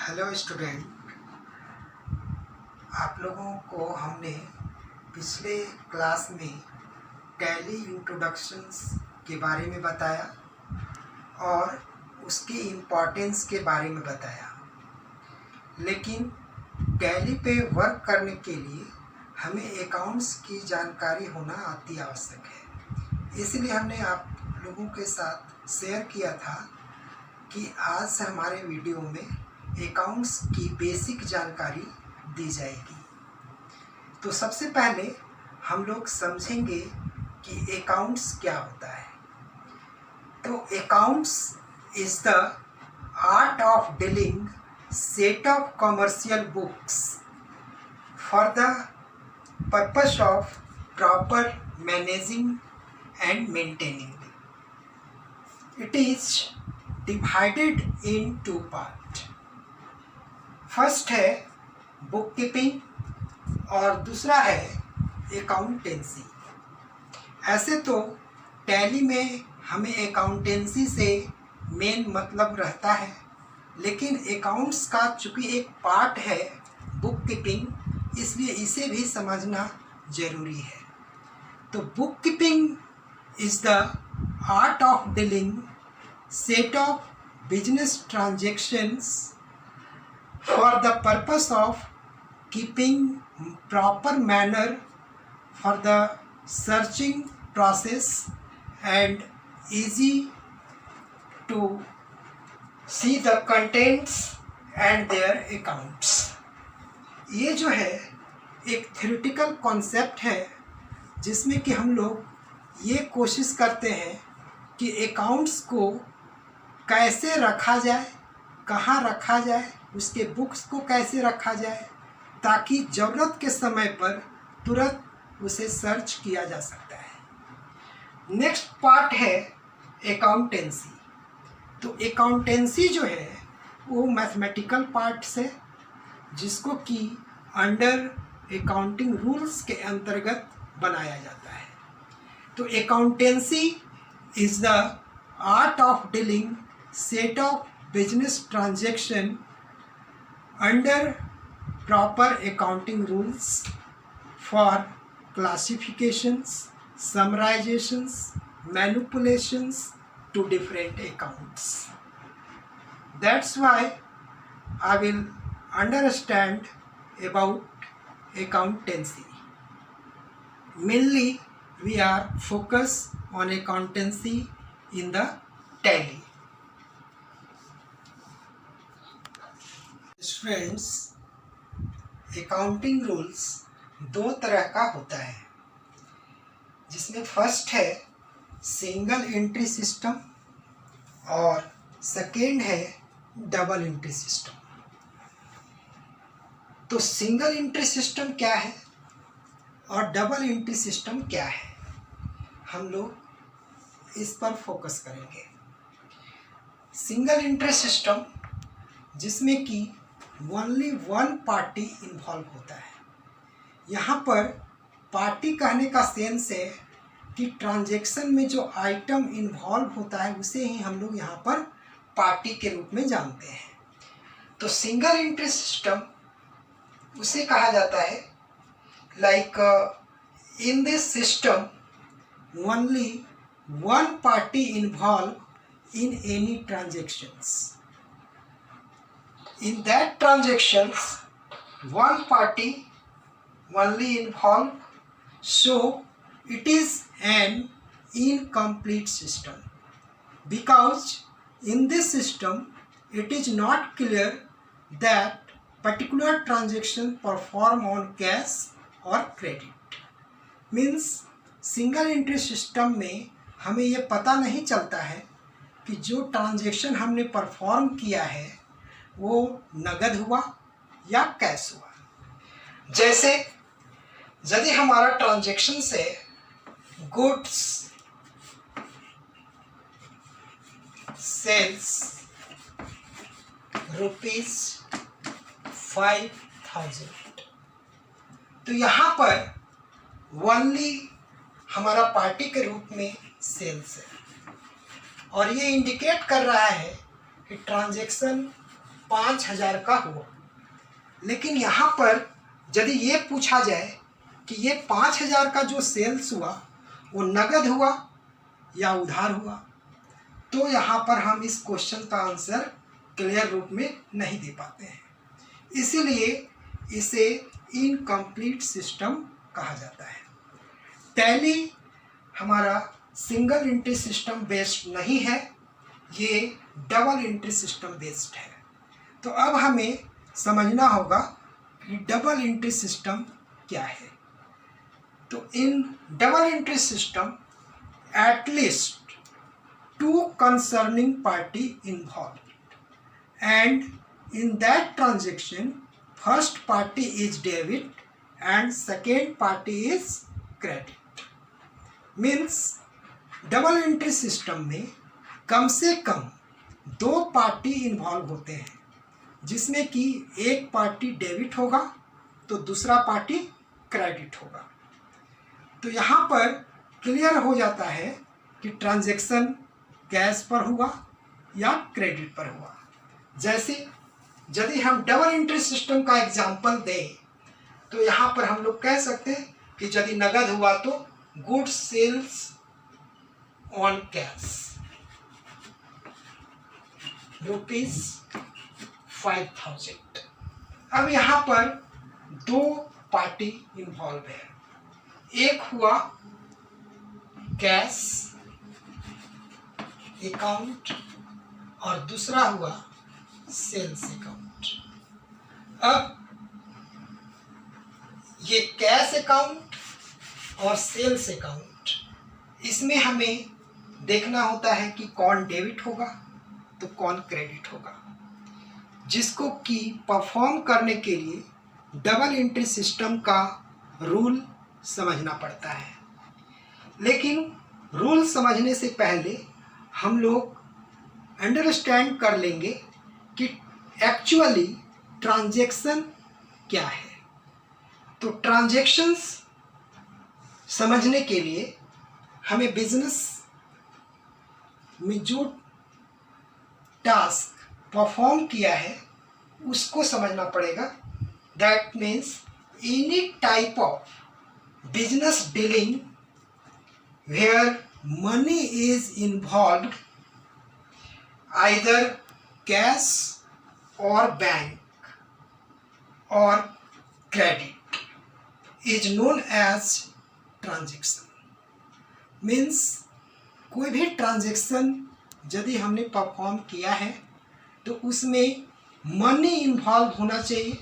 Hello student, आप लोगों को हमने पिछले क्लास में टैली इंट्रोडक्शंस के बारे में बताया और उसकी इम्पोर्टेंस के बारे में बताया। लेकिन टैली पे वर्क करने के लिए हमें अकाउंट्स की जानकारी होना अति आवश्यक है। इसलिए हमने आप लोगों के साथ शेयर किया था कि आज से हमारे वीडियो में अकाउंट्स की बेसिक जानकारी दी जाएगी। तो सबसे पहले हम लोग समझेंगे कि अकाउंट्स क्या होता है। तो accounts is the art of dealing set of commercial books for the purpose of proper managing and maintaining. It is divided in two part. First है बुक कीपिंग और दूसरा है अकाउंटेंसी। ऐसे तो टैली में हमें अकाउंटेंसी से मेन मतलब रहता है, लेकिन अकाउंट्स का चूँकि एक पार्ट है बुक कीपिंग, इसलिए इसे भी समझना ज़रूरी है। तो book keeping is the art of dealing set of business transactions for the purpose of keeping proper manner for the searching process and easy to see the contents and their accounts। ये जो है एक theoretical concept है जिसमें कि हम लोग ये कोशिश करते हैं कि अकाउंट्स को कैसे रखा जाए, कहाँ रखा जाए, उसके बुक्स को कैसे रखा जाए, ताकि ज़रूरत के समय पर तुरंत उसे सर्च किया जा सकता है। नेक्स्ट पार्ट है अकाउंटेंसी। तो अकाउंटेंसी जो है वो मैथमेटिकल पार्ट्स है जिसको कि अंडर अकाउंटिंग रूल्स के अंतर्गत बनाया जाता है। तो accountancy is the art of dealing set of business transaction under proper accounting rules for classifications, summarizations, manipulations to different accounts. That's why I will understand about accountancy. Mainly we are focused on accountancy in the Tally. Friends, accounting rules दो तरह का होता है, जिसमें first है single entry system और second है double entry system. तो सिंगल एंट्री सिस्टम क्या है और डबल एंट्री सिस्टम क्या है, हम लोग इस पर फोकस करेंगे। सिंगल एंट्री सिस्टम जिसमें कि ओनली वन पार्टी इन्वॉल्व होता है। यहाँ पर पार्टी कहने का सेंस है कि ट्रांजैक्शन में जो आइटम इन्वॉल्व होता है उसे ही हम लोग यहाँ पर पार्टी के रूप में जानते हैं। तो सिंगल एंट्री सिस्टम उसे कहा जाता है like in this system only one party involve in any transactions. In that transactions, one party only involved, so it is an incomplete system, because in this system it is not clear that particular transaction perform on cash or credit। Means single entry system में हमें ये पता नहीं चलता है कि जो transaction हमने परफॉर्म किया है वो नगद हुआ या कैश हुआ। जैसे यदि हमारा ट्रांजैक्शन से गुड्स सेल्स ₹5,000, तो यहाँ पर ओनली हमारा पार्टी के रूप में सेल्स है और ये इंडिकेट कर रहा है कि ट्रांजैक्शन 5,000 का हुआ। लेकिन यहाँ पर यदि ये पूछा जाए कि ये 5,000 का जो सेल्स हुआ वो नगद हुआ या उधार हुआ, तो यहाँ पर हम इस क्वेश्चन का आंसर क्लियर रूप में नहीं दे पाते हैं। इसीलिए इसे इनकम्प्लीट सिस्टम कहा जाता है। टैली हमारा सिंगल एंट्री सिस्टम बेस्ड नहीं है, ये डबल एंट्री सिस्टम बेस्ड है। तो अब हमें समझना होगा कि डबल एंट्री सिस्टम क्या है। तो in double entry system at least 2 concerning party involved, and in that transaction first party is debit and second party is credit. Means double entry system में कम से कम 2 पार्टी इन्वॉल्व होते हैं, जिसमें कि एक पार्टी डेबिट होगा तो दूसरा पार्टी क्रेडिट होगा। तो यहाँ पर क्लियर हो जाता है कि ट्रांजैक्शन कैश पर हुआ या क्रेडिट पर हुआ। जैसे यदि हम डबल एंट्री सिस्टम का एग्जांपल दें तो यहाँ पर हम लोग कह सकते हैं कि यदि नगद हुआ तो गुड्स सेल्स ऑन कैश ₹5,000। अब यहाँ पर 2 पार्टी इन्वॉल्व है, एक हुआ कैश अकाउंट और दूसरा हुआ सेल्स अकाउंट। अब ये कैश अकाउंट और सेल्स अकाउंट, इसमें हमें देखना होता है कि कौन डेबिट होगा तो कौन क्रेडिट होगा, जिसको कि परफॉर्म करने के लिए डबल एंट्री सिस्टम का रूल समझना पड़ता है। लेकिन रूल समझने से पहले हम लोग अंडरस्टैंड कर लेंगे कि एक्चुअली ट्रांजैक्शन क्या है। तो ट्रांजैक्शंस समझने के लिए हमें बिजनेस में जो टास्क परफॉर्म किया है उसको समझना पड़ेगा। That means any type of business dealing where money is involved, either cash or bank or credit, is known as transaction. Means कोई भी ट्रांजैक्शन यदि हमने परफॉर्म किया है तो उसमें मनी इन्वॉल्व होना चाहिए,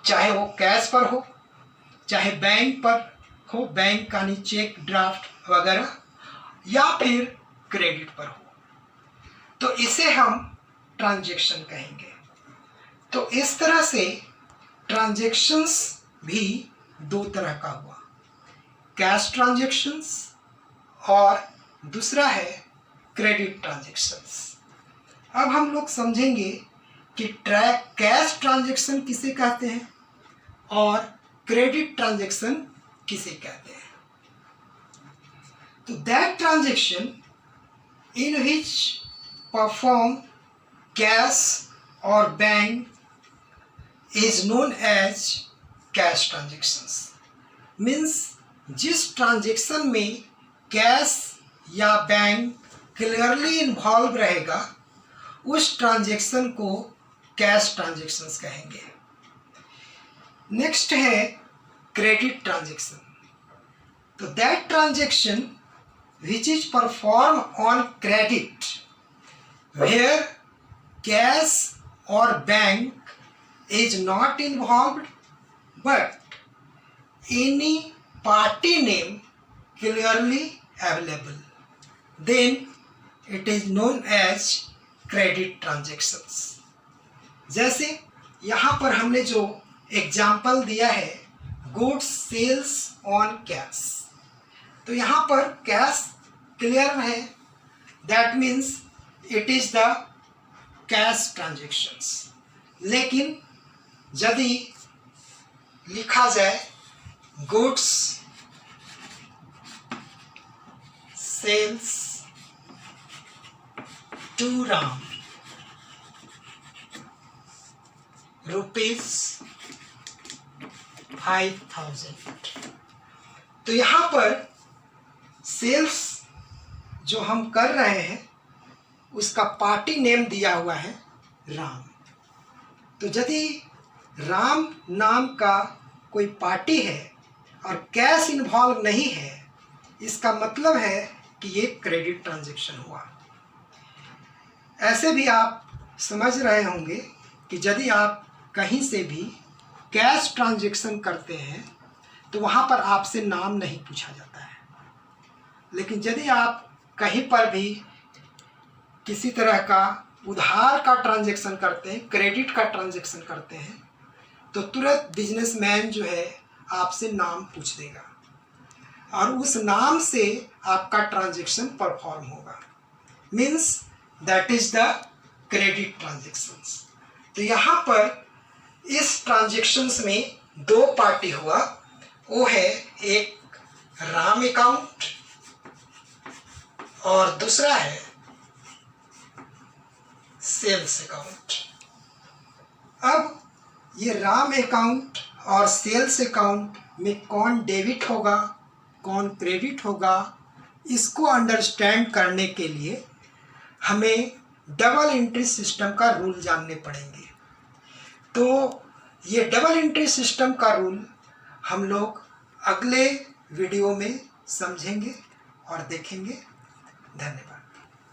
चाहे वो कैश पर हो चाहे बैंक पर हो, बैंक का नहीं चेक ड्राफ्ट वगैरह, या फिर क्रेडिट पर हो, तो इसे हम ट्रांजैक्शन कहेंगे। तो इस तरह से ट्रांजैक्शंस भी 2 तरह का हुआ, कैश ट्रांजैक्शंस और दूसरा है क्रेडिट ट्रांजैक्शंस। अब हम लोग समझेंगे कि कैश ट्रांजैक्शन किसे कहते हैं और क्रेडिट ट्रांजैक्शन किसे कहते हैं। तो that transaction in which perform cash और bank is known as cash transactions. Means जिस ट्रांजैक्शन में कैश या बैंक क्लियरली इन्वॉल्व रहेगा उस ट्रांजैक्शन को कैश ट्रांजैक्शंस कहेंगे। नेक्स्ट है क्रेडिट ट्रांजैक्शन। तो that transaction which is performed on credit where cash or bank is not involved but any party name clearly available, then it is known as credit transactions. जैसे यहाँ पर हमने जो example दिया है goods sales on cash, तो यहाँ पर कैश क्लियर है, that means it is the cash transactions. लेकिन यदि लिखा जाए गुड्स सेल्स टू राम ₹5,000। तो यहाँ पर सेल्स जो हम कर रहे हैं उसका पार्टी नेम दिया हुआ है राम। तो यदि राम नाम का कोई पार्टी है और कैश इन्वॉल्व नहीं है, इसका मतलब है कि ये क्रेडिट ट्रांजैक्शन हुआ। ऐसे भी आप समझ रहे होंगे कि यदि आप कहीं से भी कैश ट्रांजैक्शन करते हैं तो वहाँ पर आपसे नाम नहीं पूछा जाता है, लेकिन यदि आप कहीं पर भी किसी तरह का उधार का ट्रांजैक्शन करते हैं, क्रेडिट का ट्रांजैक्शन करते हैं, तो तुरंत बिजनेसमैन जो है आपसे नाम पूछ देगा और उस नाम से आपका ट्रांजैक्शन परफॉर्म होगा। Means that is the credit transactions. तो यहाँ पर इस ट्रांजैक्शंस में दो पार्टी हुआ, वो है एक राम अकाउंट और दूसरा है सेल्स अकाउंट। अब ये राम अकाउंट और सेल्स अकाउंट में कौन डेबिट होगा कौन क्रेडिट होगा, इसको अंडरस्टैंड करने के लिए हमें डबल एंट्री सिस्टम का रूल जानने पड़ेंगे। तो ये डबल एंट्री सिस्टम का रूल हम लोग अगले वीडियो में समझेंगे और देखेंगे। धन्यवाद।